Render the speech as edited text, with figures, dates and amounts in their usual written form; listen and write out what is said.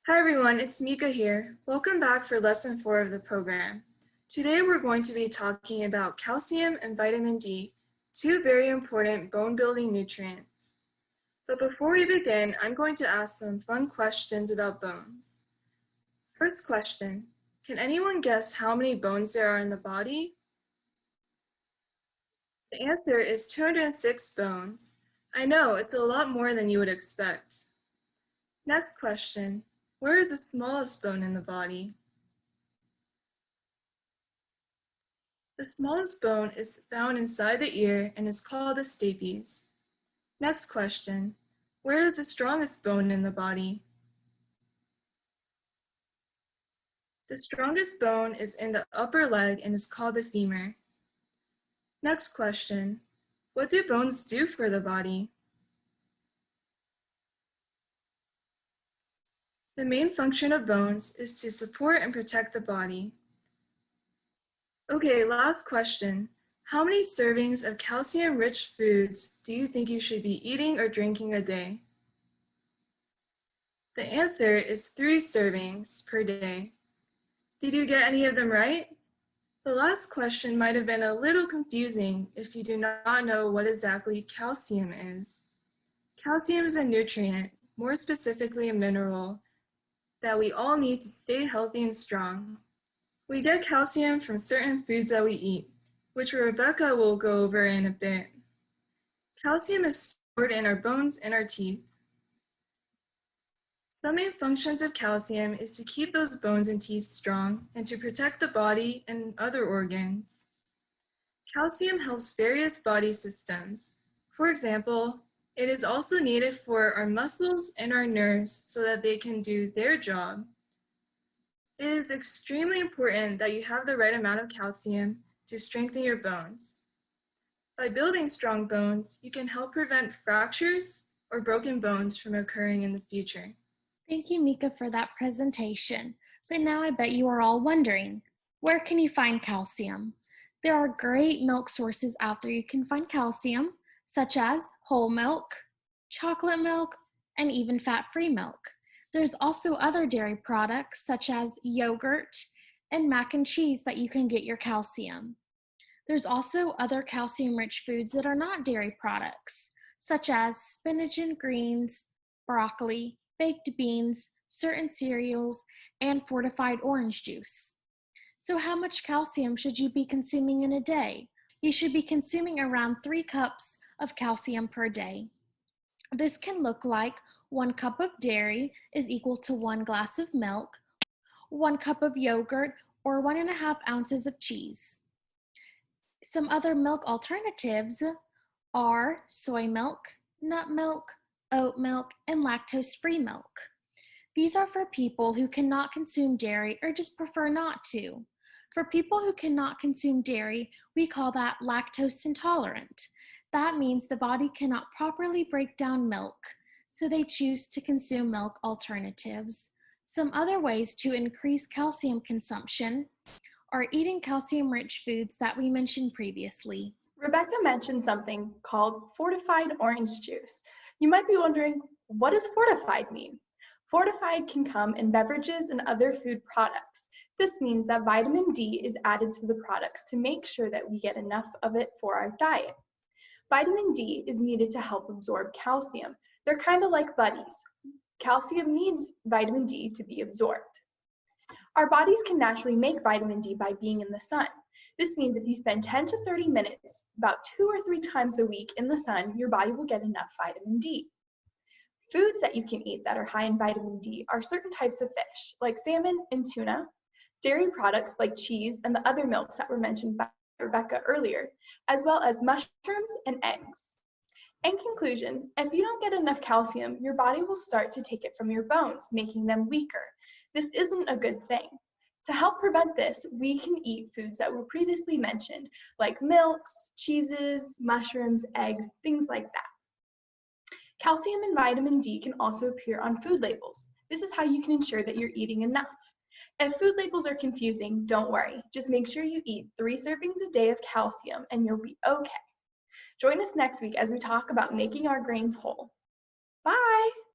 Hi everyone, it's Mika here. Welcome back for lesson 4 of the program. Today we're going to be talking about calcium and vitamin D, two very important bone building nutrients. But before we begin, I'm going to ask some fun questions about bones. First question, can anyone guess how many bones there are in the body? The answer is 206 bones. I know, it's a lot more than you would expect. Next question, where is the smallest bone in the body? The smallest bone is found inside the ear and is called the stapes. Next question, where is the strongest bone in the body? The strongest bone is in the upper leg and is called the femur. Next question, what do bones do for the body? The main function of bones is to support and protect the body. Okay, last question. How many servings of calcium-rich foods do you think you should be eating or drinking a day? The answer is 3 servings per day. Did you get any of them right? The last question might have been a little confusing if you do not know what exactly calcium is. Calcium is a nutrient, more specifically a mineral, that we all need to stay healthy and strong. We get calcium from certain foods that we eat, which Rebecca will go over in a bit. Calcium is stored in our bones and our teeth. Some main functions of calcium is to keep those bones and teeth strong and to protect the body and other organs. Calcium helps various body systems. For example, it is also needed for our muscles and our nerves so that they can do their job. It is extremely important that you have the right amount of calcium to strengthen your bones. By building strong bones, you can help prevent fractures or broken bones from occurring in the future. Thank you, Mika, for that presentation. But now I bet you are all wondering, where can you find calcium? There are great milk sources out there you can find calcium, such as whole milk, chocolate milk, and even fat-free milk. There's also other dairy products such as yogurt and mac and cheese that you can get your calcium. There's also other calcium-rich foods that are not dairy products, such as spinach and greens, broccoli, baked beans, certain cereals, and fortified orange juice. So how much calcium should you be consuming in a day? You should be consuming around 3 cups of calcium per day. This can look like 1 cup of dairy is equal to 1 glass of milk, 1 cup of yogurt, or 1.5 ounces of cheese. Some other milk alternatives are soy milk, nut milk, oat milk, and lactose-free milk. These are for people who cannot consume dairy or just prefer not to. For people who cannot consume dairy, we call that lactose intolerant. That means the body cannot properly break down milk, so they choose to consume milk alternatives. Some other ways to increase calcium consumption are eating calcium-rich foods that we mentioned previously. Rebecca mentioned something called fortified orange juice. You might be wondering, what does fortified mean? Fortified can come in beverages and other food products. This means that vitamin D is added to the products to make sure that we get enough of it for our diet. Vitamin D is needed to help absorb calcium. They're kind of like buddies. Calcium needs vitamin D to be absorbed. Our bodies can naturally make vitamin D by being in the sun. This means if you spend 10 to 30 minutes, about 2 or 3 times a week in the sun, your body will get enough vitamin D. Foods that you can eat that are high in vitamin D are certain types of fish, like salmon and tuna, dairy products like cheese and the other milks that were mentioned by Rebecca earlier, as well as mushrooms and eggs. In conclusion, if you don't get enough calcium, your body will start to take it from your bones, making them weaker. This isn't a good thing. To help prevent this, we can eat foods that were previously mentioned, like milks, cheeses, mushrooms, eggs, things like that. Calcium and vitamin D can also appear on food labels. This is how you can ensure that you're eating enough. If food labels are confusing, don't worry. Just make sure you eat 3 servings a day of calcium and you'll be okay. Join us next week as we talk about making our grains whole.